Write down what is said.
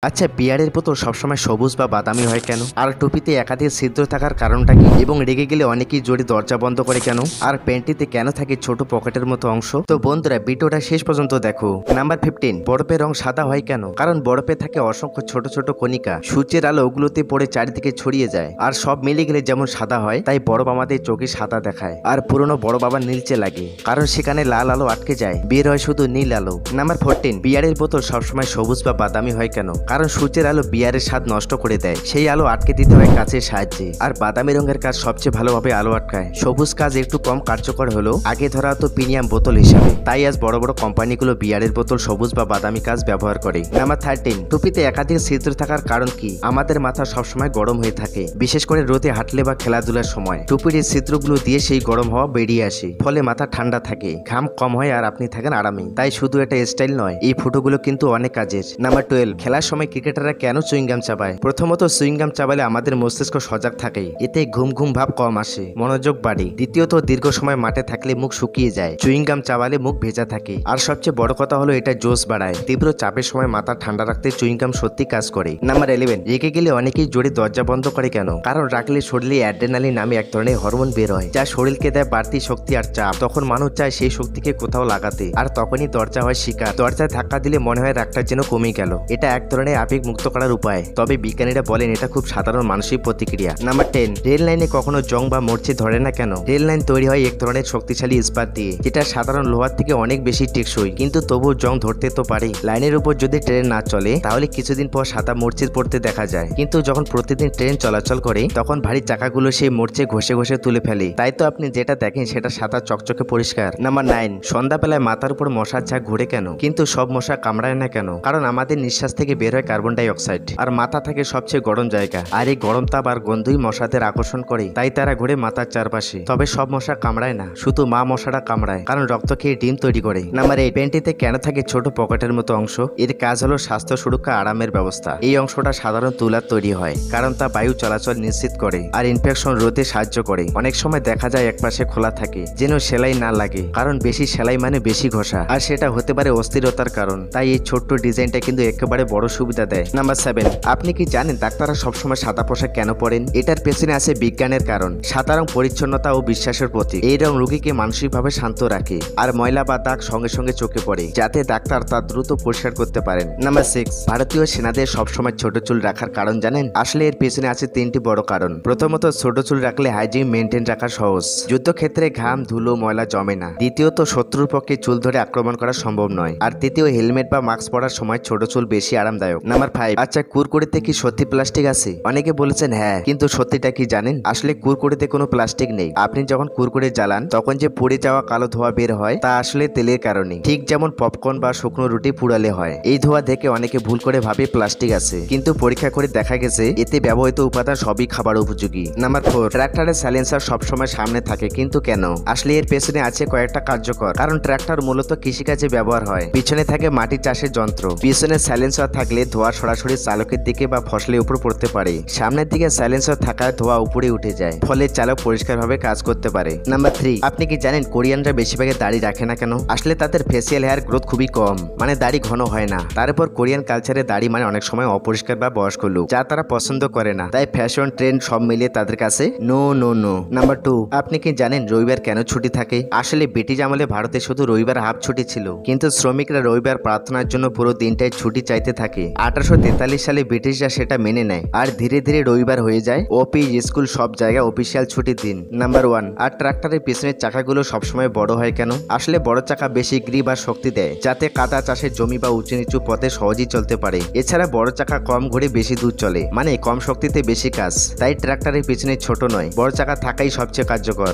আচ্ছা, বিয়ারের বোতল সবসময় সবুজ বা বাদামি হয় কেন? আর টুপিতে একাধিক ছিদ্র থাকার কারণটা কি? এবং রেগে গেলে অনেকেই জোরে দরজা বন্ধ করে কেন? আর প্যান্টিতে কেন থাকে ছোট পকেটের মতো অংশ? তো বন্ধুরা, ভিডিওটা শেষ পর্যন্ত দেখো। নাম্বার 15, বরফের রং সাদা হয় কেন? কারণ বরফে থাকে অসংখ্য ছোট ছোট কণিকা, সূর্যের আলো ওগুলোতে পড়ে চারিদিকে ছড়িয়ে যায়। আর সব মিলে গেলে যেমন সাদা হয়, তাই বরফ আমাদের চোখে সাদা দেখায়। আর পুরনো বরফ আবার নীলচে লাগে, কারণ সেখানে লাল আলো আটকে যায়, বের হয় শুধু নীল আলো। নাম্বার 14, বিয়ারের বোতল সবসময় সবুজ বা বাদামি হয় কেন? কারণ সূর্যের আলো বিয়ারের স্বাদ নষ্ট করে দেয়, সেই আলো আটকে দিতে হয় কাচের সাহায্যে। আর বাদামি রঙের কাজ সবচেয়ে ভালোভাবে আলো আটকায়। সবুজ কাজ একটু কম কার্যকর হলেও আগে ধরা হতো প্রিমিয়াম বোতল হিসাবে, তাই আজ বড় বড় কোম্পানিগুলো বিয়ারের বোতল সবুজ বা বাদামি কাজ ব্যবহার করে। নাম্বার 13, টুপিতে একাধিক ছিদ্র থাকার কারণ কি? আমাদের মাথা সবসময় গরম হয়ে থাকে, বিশেষ করে রোদে হাঁটলে বা খেলাধুলার সময়। টুপির এই ছিদ্রগুলো দিয়ে সেই গরম হাওয়া বেরিয়ে আসে, ফলে মাথা ঠান্ডা থাকে, ঘাম কম হয় আর আপনি থাকেন আরামে। তাই শুধু এটা স্টাইল নয়, এই ফুটোগুলো কিন্তু অনেক কাজের। নাম্বার 12, খেলার সময় ক্রিকেটাররা কেন চুইংগাম চাবায়? প্রথমত, চুইংগাম চাবালে আমাদের মস্তিষ্ক সজাগ থাকে, এতে ঘুম ঘুম ভাব কম আসে, মনোযোগ বাড়ে। দ্বিতীয়ত, দীর্ঘ সময় মাঠে থাকলে মুখ শুকিয়ে যায়, চুইংগাম চাবালে মুখ ভেজা থাকে। আর সবচেয়ে বড় কথা হলো এটা জোশ বাড়ায়, তীব্র চাপের সময় মাথা ঠান্ডা রাখতে চুইংগাম সত্যি কাজ করে। নাম্বার 11, রেগে গেলে অনেকেই জোরে দরজা বন্ধ করে কেন? কারণ রাখলে শরীরে অ্যাড্রেনালিন নামে এক ধরনের হরমোন বের হয়, যা শরীরকে দেয় বাড়তি শক্তি আর চাপ। তখন মানুষ চায় সেই শক্তিকে কোথাও লাগাতে, আর তখনই দরজা হয় শিকার। দরজায় ধাক্কা দিলে মনে হয় রাগটা যেন কমে গেল। এটা এক ধরনের আবেগ মুক্ত করার উপায়, তবে বিজ্ঞানীরা বলেন এটা খুব সাধারণ মানসিক প্রতিক্রিয়া। নাম্বার 10, রেল লাইনে কখনো জং বা মরচে ধরে না কেন? রেল লাইন তৈরি হয় এক ধরনের শক্তিশালী ইস্পাত দিয়ে, যেটা সাধারণ লোহার থেকে অনেক বেশি টেকসই, কিন্তু তবুও জং ধরতে তো পারে। লাইনের উপর যদি ট্রেন না চলে, তাহলে কিছুদিন পর সাদা মরচে পড়তে দেখা যায়, কিন্তু যখন প্রতিদিন ট্রেন চলাচল করে, তখন ভারী চাকাগুলো সেই মরচে ঘষে ঘষে তুলে ফেলে। তাই তো আপনি যেটা দেখেন সেটা সাদা চকচকে পরিষ্কার। নাম্বার 9, সন্ধ্যাবেলায় মাথার উপর মশার ঝাঁক ঘুরে কেন? কিন্তু সব মশা কামড়ায় না কেন? কারণ আমাদের নিঃশ্বাস থেকে বের হয় কার্বন ডাই অক্সাইড, আর মাথা থাকে সবচেয়ে গরম জায়গা, আর এই গরম তাপ আর গন্ধই মশাদের আকর্ষণ করে, তাই তারা ঘুরে মাথার চারপাশে। তবে সব মশা কামড়ায় না, শুধু মা মশাটা কামড়ায়, কারণ রক্ত খেয়ে ডিম তৈরি করে। নাম্বার 8, প্যান্টিতে কেন থাকে ছোট পকেটের মতো অংশ? এর কাজ হলো স্বাস্থ্য সুরক্ষা আরামের ব্যবস্থা। এই অংশটা সাধারণ তুলার তৈরি হয়, কারণ তা বায়ু চলাচল নিশ্চিত করে আর ইনফেকশন রোধে সাহায্য করে। অনেক সময় দেখা যায় একপাশে খোলা থাকে, যেন সেলাই না লাগে, কারণ বেশি সেলাই মানে বেশি ঘষা, আর সেটা হতে পারে অস্থিরতার কারণ। তাই এই ছোট্ট ডিজাইনটা কিন্তু একেবারে বড় সুবিধা দেয়। নাম্বার 7, আপনি কি জানেন ডাক্তাররা সবসময় সাদা পোশাক কেন পরেন? এটার পেছনে আছে বিজ্ঞানের কারণ। সাদা রং পরিচ্ছন্নতা ও বিশ্বাসের প্রতীক। এই রং রোগীকে মানসিকভাবে শান্ত রাখে, আর ময়লা বা দাগ সঙ্গে সঙ্গে চোখে পড়ে, যাতে ডাক্তার তা দ্রুত পরিষ্কার করতে পারেন। নাম্বার 6, ভারতীয় সেনাদের সবসময় ছোট চুল রাখার কারণ জানেন? আসলে এর পেছনে আছে 3টি বড় কারণ। প্রথমত, ছোট চুল রাখলে হাইজিন মেনটেন রাখা সহজ, যুদ্ধক্ষেত্রে ঘাম ধুলো ময়লা জমে না। দ্বিতীয়ত, শত্রুর পক্ষে চুল ধরে আক্রমণ করা সম্ভব নয়। আর তৃতীয়, হেলমেট বা মাস্ক পরার সময় ছোট চুল বেশি আরামদায়ক। নাম্বার 5, আচ্ছা, কুরকুরিতে কি সত্যি প্লাস্টিক আছে? অনেকে বলেছেন হ্যাঁ, কিন্তু সত্যিটা কি জানেন? আসলে কুরকুরিতে কোনো প্লাস্টিক নেই। আপনি যখন কুরকুরে জ্বালান, তখন যে পুড়ে যাওয়া কালো ধোঁয়া বের হয়, তা আসলে তেলের কারণে, ঠিক যেমন পপকর্ন বা শুকনো রুটি পুড়ালে হয়। এই ধোঁয়া দেখে অনেকে ভুল করে ভাবে প্লাস্টিক আছে, কিন্তু পরীক্ষা করে দেখা গেছে এতে ব্যবহৃত উপাদান সবই খাবার উপযোগী। নাম্বার 4, ট্রাক্টরের সাইলেন্সার সবসময় সামনে থাকে, কিন্তু কেন? আসলে এর পেছনে আছে কয়েকটা কার্যকর কারণ। ট্রাক্টর মূলত কৃষিকাজে ব্যবহার হয়, পিছনে থাকে মাটি চাষের যন্ত্র। পিছনে সাইলেন্সার থাকলে ধোঁয়া সরাসরি চালকের দিকে বা ফসলের উপর পড়তে পারে। সামনের দিকে সাইলেন্সার থাকায় ধোঁয়া উপরে উঠে যায়, ফলে চালক পরিষ্কারভাবে কাজ করতে পারে। নাম্বার 3, আপনি কি জানেন কোরিয়ানরা বেশিরভাগে দাড়ি রাখে না কেন? আসলে তাদের ফেসিয়াল হেয়ার গ্রোথ খুবই কম, মানে দাড়ি ঘন হয় না। তারপর কোরিয়ান কালচারে দাড়ি মানে অনেক সময় অপরিষ্কার বা বয়স্ক লোক, যা তারা পছন্দ করে না। তাই ফ্যাশন ট্রেন্ড সব মিলিয়ে তাদের কাছে নো নো নো। নাম্বার 2, আপনি কি জানেন রবিবার কেন ছুটি থাকে? আসলে ব্রিটিশ আমলে ভারতে শুধু রবিবার হাফ ছুটি ছিল, কিন্তু শ্রমিকরা রবিবার প্রার্থনার জন্য পুরো দিনটাই ছুটি চাইতে থাকে। 1843 সালে ব্রিটিশরা সেটা মেনে নেয়, আর ধীরে ধীরে রবিবার হয়ে যায় অফিস স্কুল সব জায়গায় অফিসিয়াল ছুটির দিন। নাম্বার 1, আর ট্রাক্টরের পিছনের চাকাগুলো সবসময় বড় হয় কেন? আসলে বড় চাকা বেশি গ্রিপ আর শক্তি দেয়, যাতে কাদা চাষের জমি বা উঁচু নিচু পথে সহজেই চলতে পারে। এছাড়া বড় চাকা কম ঘুরে বেশি দূর চলে, মানে কম শক্তিতে বেশি কাজ। তাই ট্রাক্টরের পিছনে ছোট নয়, বড় চাকা থাকাই সবচেয়ে কার্যকর।